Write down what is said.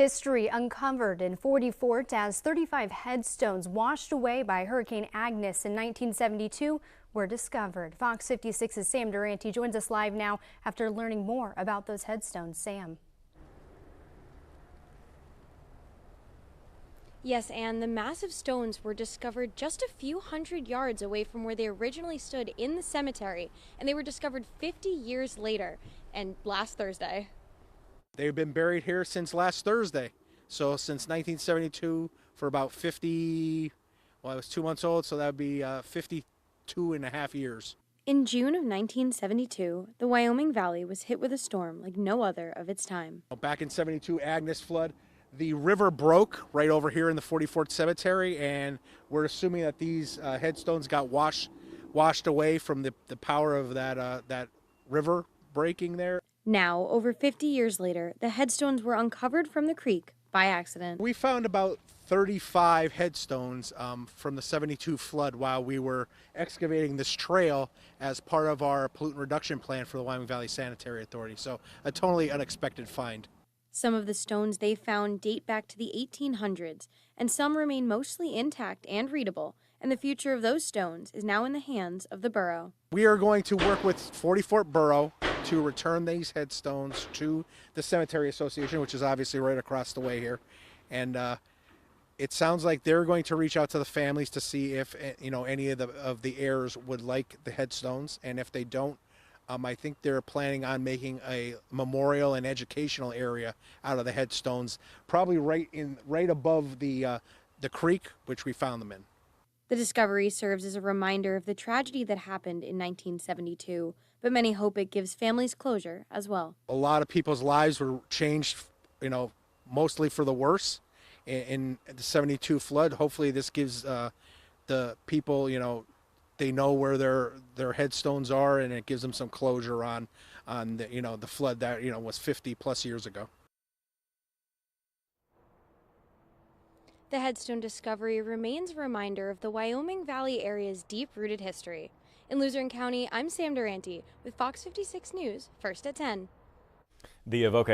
History uncovered in 40 as 35 headstones washed away by Hurricane Agnes in 1972 were discovered. Fox 56's Sam Durante joins us live now after learning more about those headstones. Sam. Yes, and the massive stones were discovered just a few hundred yards away from where they originally stood in the cemetery, and they were discovered 50 years later, and last Thursday. They've been buried here since last Thursday. So since 1972 for about 50, well, I was 2 months old, so that would be 52 and a half years. In June of 1972, the Wyoming Valley was hit with a storm like no other of its time. Back in 72, Agnes flood. The river broke right over here in the 44th Cemetery, and we're assuming that these headstones got washed away from the power of that river breaking there. Now, over 50 years later, the headstones were uncovered from the creek by accident. We found about 35 headstones from the 72 flood while we were excavating this trail as part of our pollutant reduction plan for the Wyoming Valley Sanitary Authority. So a totally unexpected find. Some of the stones they found date back to the 1800s, and some remain mostly intact and readable, and the future of those stones is now in the hands of the borough. We are going to work with 44th Borough to return these headstones to the Cemetery Association, which is obviously right across the way here. And it sounds like they're going to reach out to the families to see if any of the heirs would like the headstones, and if they don't, I think they're planning on making a memorial and educational area out of the headstones, probably right above the creek which we found them in. The discovery serves as a reminder of the tragedy that happened in 1972, but many hope it gives families closure as well. A lot of people's lives were changed, mostly for the worse in the 72 flood. Hopefully this gives the people, they know where their headstones are, and it gives them some closure on the flood that was 50 plus years ago. The headstone discovery remains a reminder of the Wyoming Valley area's deep-rooted history. In Luzerne County, I'm Sam Durante with Fox 56 News, first at 10. The Avoca